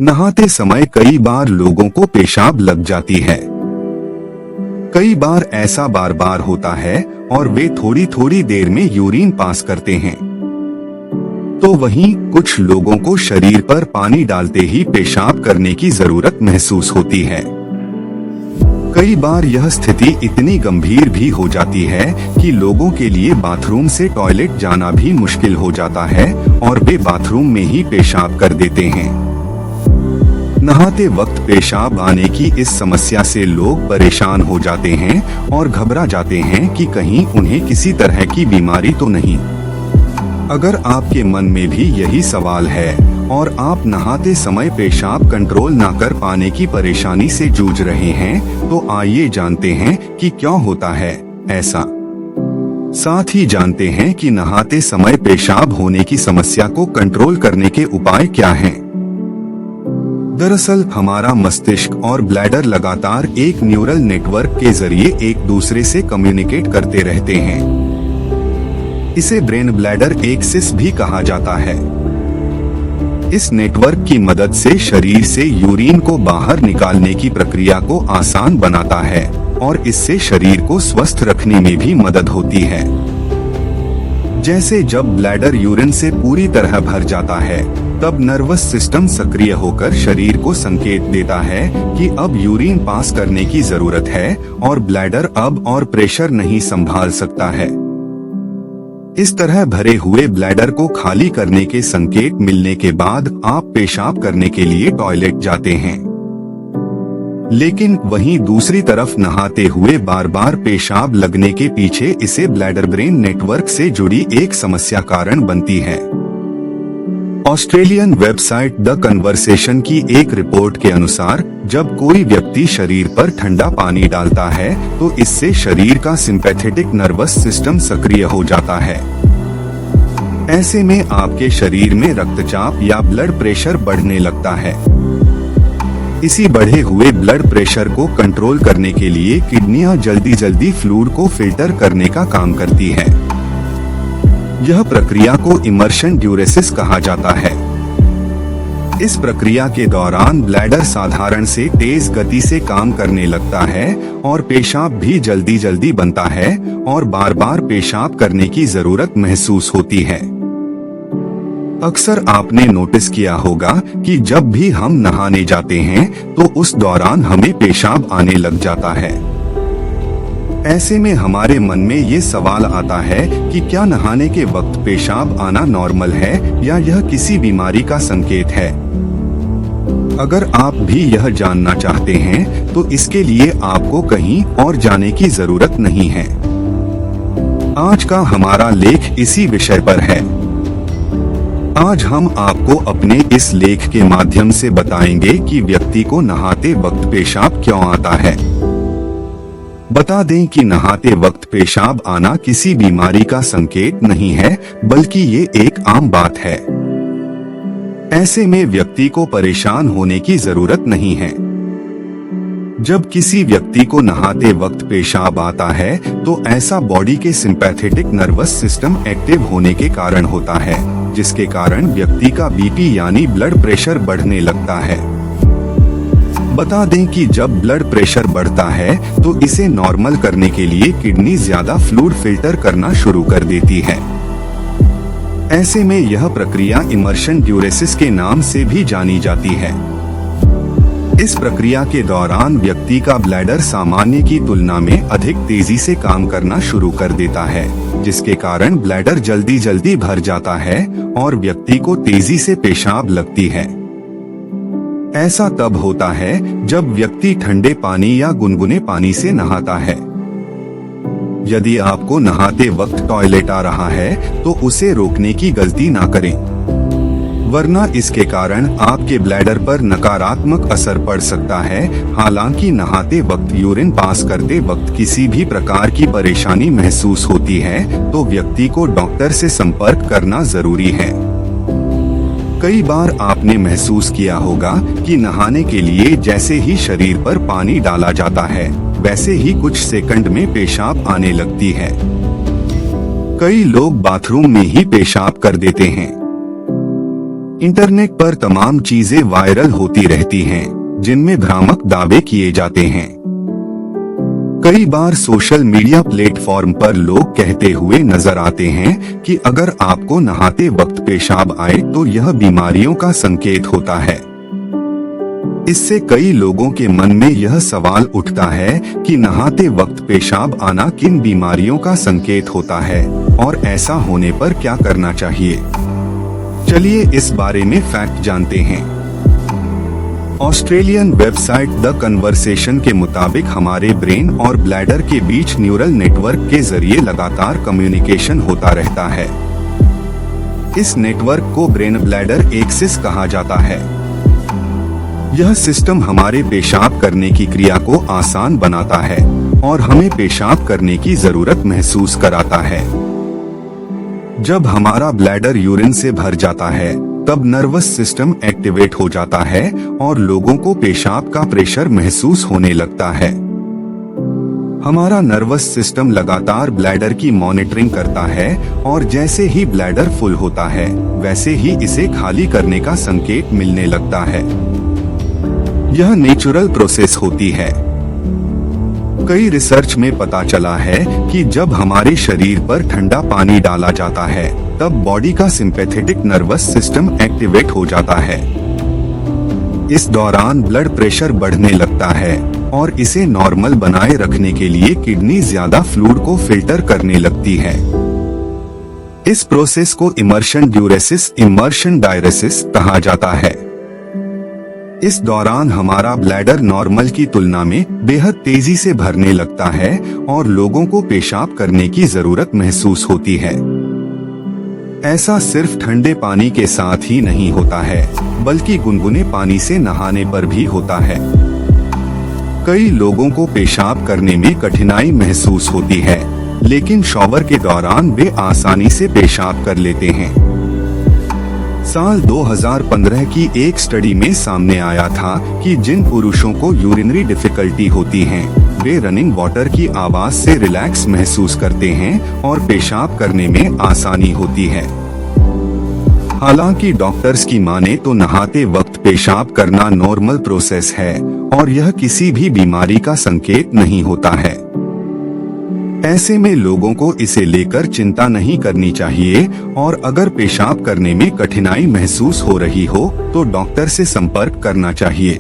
नहाते समय कई बार लोगों को पेशाब लग जाती है। कई बार ऐसा बार बार होता है और वे थोड़ी थोड़ी देर में यूरिन पास करते हैं। तो वहीं कुछ लोगों को शरीर पर पानी डालते ही पेशाब करने की जरूरत महसूस होती है। कई बार यह स्थिति इतनी गंभीर भी हो जाती है कि लोगों के लिए बाथरूम से टॉयलेट जाना भी मुश्किल हो जाता है और वे बाथरूम में ही पेशाब कर देते हैं। नहाते वक्त पेशाब आने की इस समस्या से लोग परेशान हो जाते हैं और घबरा जाते हैं कि कहीं उन्हें किसी तरह की बीमारी तो नहीं। अगर आपके मन में भी यही सवाल है और आप नहाते समय पेशाब कंट्रोल ना कर पाने की परेशानी से जूझ रहे हैं, तो आइए जानते हैं कि क्यों होता है ऐसा। साथ ही जानते हैं कि नहाते समय पेशाब होने की समस्या को कंट्रोल करने के उपाय क्या हैं। दरअसल हमारा मस्तिष्क और ब्लैडर लगातार एक न्यूरल नेटवर्क के जरिए एक दूसरे से कम्युनिकेट करते रहते हैं। इसे ब्रेन ब्लैडर एक्सिस भी कहा जाता है। इस नेटवर्क की मदद से शरीर से यूरिन को बाहर निकालने की प्रक्रिया को आसान बनाता है और इससे शरीर को स्वस्थ रखने में भी मदद होती है। जैसे जब ब्लैडर यूरिन से पूरी तरह भर जाता है, तब नर्वस सिस्टम सक्रिय होकर शरीर को संकेत देता है कि अब यूरिन पास करने की जरूरत है और ब्लैडर अब और प्रेशर नहीं संभाल सकता है। इस तरह भरे हुए ब्लैडर को खाली करने के संकेत मिलने के बाद आप पेशाब करने के लिए टॉयलेट जाते हैं। लेकिन वहीं दूसरी तरफ नहाते हुए बार बार पेशाब लगने के पीछे इसे ब्लैडर ब्रेन नेटवर्क से जुड़ी एक समस्या कारण बनती है। ऑस्ट्रेलियन वेबसाइट द कन्वर्सेशन की एक रिपोर्ट के अनुसार जब कोई व्यक्ति शरीर पर ठंडा पानी डालता है तो इससे शरीर का सिंपैथेटिक नर्वस सिस्टम सक्रिय हो जाता है। ऐसे में आपके शरीर में रक्तचाप या ब्लड प्रेशर बढ़ने लगता है। इसी बढ़े हुए ब्लड प्रेशर को कंट्रोल करने के लिए किडनियां जल्दी जल्दी फ्लूइड को फिल्टर करने का काम करती है। यह प्रक्रिया को इमर्शन ड्यूरेसिस कहा जाता है। इस प्रक्रिया के दौरान ब्लैडर साधारण से तेज गति से काम करने लगता है और पेशाब भी जल्दी जल्दी बनता है और बार बार पेशाब करने की जरूरत महसूस होती है। अक्सर आपने नोटिस किया होगा कि जब भी हम नहाने जाते हैं तो उस दौरान हमें पेशाब आने लग जाता है। ऐसे में हमारे मन में ये सवाल आता है कि क्या नहाने के वक्त पेशाब आना नॉर्मल है या यह किसी बीमारी का संकेत है। अगर आप भी यह जानना चाहते हैं तो इसके लिए आपको कहीं और जाने की जरूरत नहीं है। आज का हमारा लेख इसी विषय पर है। आज हम आपको अपने इस लेख के माध्यम से बताएंगे कि व्यक्ति को नहाते वक्त पेशाब क्यों आता है। बता दें कि नहाते वक्त पेशाब आना किसी बीमारी का संकेत नहीं है, बल्कि ये एक आम बात है। ऐसे में व्यक्ति को परेशान होने की जरूरत नहीं है। जब किसी व्यक्ति को नहाते वक्त पेशाब आता है तो ऐसा बॉडी के सिंपैथेटिक नर्वस सिस्टम एक्टिव होने के कारण होता है, जिसके कारण व्यक्ति का बीपी यानी ब्लड प्रेशर बढ़ने लगता है। बता दें कि जब ब्लड प्रेशर बढ़ता है तो इसे नॉर्मल करने के लिए किडनी ज्यादा फ्लूइड फिल्टर करना शुरू कर देती है। ऐसे में यह प्रक्रिया इमर्शन ड्यूरेसिस के नाम से भी जानी जाती है। इस प्रक्रिया के दौरान व्यक्ति का ब्लैडर सामान्य की तुलना में अधिक तेजी से काम करना शुरू कर देता है, जिसके कारण ब्लैडर जल्दी जल्दी भर जाता है और व्यक्ति को तेजी से पेशाब लगती है। ऐसा तब होता है जब व्यक्ति ठंडे पानी या गुनगुने पानी से नहाता है। यदि आपको नहाते वक्त टॉयलेट आ रहा है तो उसे रोकने की गलती ना करें, वरना इसके कारण आपके ब्लैडर पर नकारात्मक असर पड़ सकता है। हालांकि नहाते वक्त यूरिन पास करते वक्त किसी भी प्रकार की परेशानी महसूस होती है तो व्यक्ति को डॉक्टर से संपर्क करना जरूरी है। कई बार आपने महसूस किया होगा कि नहाने के लिए जैसे ही शरीर पर पानी डाला जाता है, वैसे ही कुछ सेकंड में पेशाब आने लगती है। कई लोग बाथरूम में ही पेशाब कर देते हैं। इंटरनेट पर तमाम चीजें वायरल होती रहती हैं, जिनमें भ्रामक दावे किए जाते हैं। कई बार सोशल मीडिया प्लेटफॉर्म पर लोग कहते हुए नजर आते हैं कि अगर आपको नहाते वक्त पेशाब आए तो यह बीमारियों का संकेत होता है। इससे कई लोगों के मन में यह सवाल उठता है कि नहाते वक्त पेशाब आना किन बीमारियों का संकेत होता है और ऐसा होने पर क्या करना चाहिए। चलिए इस बारे में फैक्ट जानते हैं। ऑस्ट्रेलियन वेबसाइट द कन्वर्सेशन के मुताबिक हमारे ब्रेन और ब्लैडर के बीच न्यूरल नेटवर्क के जरिए लगातार कम्युनिकेशन होता रहता है। इस नेटवर्क को ब्रेन ब्लैडर एक्सिस कहा जाता है। यह सिस्टम हमारे पेशाब करने की क्रिया को आसान बनाता है और हमें पेशाब करने की जरूरत महसूस कराता है। जब हमारा ब्लैडर यूरिन से भर जाता है तब नर्वस सिस्टम एक्टिवेट हो जाता है और लोगों को पेशाब का प्रेशर महसूस होने लगता है। हमारा नर्वस सिस्टम लगातार ब्लैडर की मॉनिटरिंग करता है और जैसे ही ब्लैडर फुल होता है वैसे ही इसे खाली करने का संकेत मिलने लगता है। यह नेचुरल प्रोसेस होती है। कई रिसर्च में पता चला है कि जब हमारे शरीर पर ठंडा पानी डाला जाता है तब बॉडी का सिंपैथेटिक नर्वस सिस्टम एक्टिवेट हो जाता है। इस दौरान ब्लड प्रेशर बढ़ने लगता है और इसे नॉर्मल बनाए रखने के लिए किडनी ज्यादा फ्लूइड को फिल्टर करने लगती है। इस प्रोसेस को इमर्शन डायरेसिस कहा जाता है। इस दौरान हमारा ब्लैडर नॉर्मल की तुलना में बेहद तेजी से भरने लगता है और लोगों को पेशाब करने की जरूरत महसूस होती है। ऐसा सिर्फ ठंडे पानी के साथ ही नहीं होता है, बल्कि गुनगुने पानी से नहाने पर भी होता है। कई लोगों को पेशाब करने में कठिनाई महसूस होती है, लेकिन शॉवर के दौरान वे आसानी से पेशाब कर लेते हैं। साल 2015 की एक स्टडी में सामने आया था कि जिन पुरुषों को यूरिनरी डिफिकल्टी होती है वे रनिंग वाटर की आवाज से रिलैक्स महसूस करते हैं और पेशाब करने में आसानी होती है। हालांकि डॉक्टर्स की माने तो नहाते वक्त पेशाब करना नॉर्मल प्रोसेस है और यह किसी भी बीमारी का संकेत नहीं होता है। ऐसे में लोगों को इसे लेकर चिंता नहीं करनी चाहिए और अगर पेशाब करने में कठिनाई महसूस हो रही हो तो डॉक्टर से संपर्क करना चाहिए।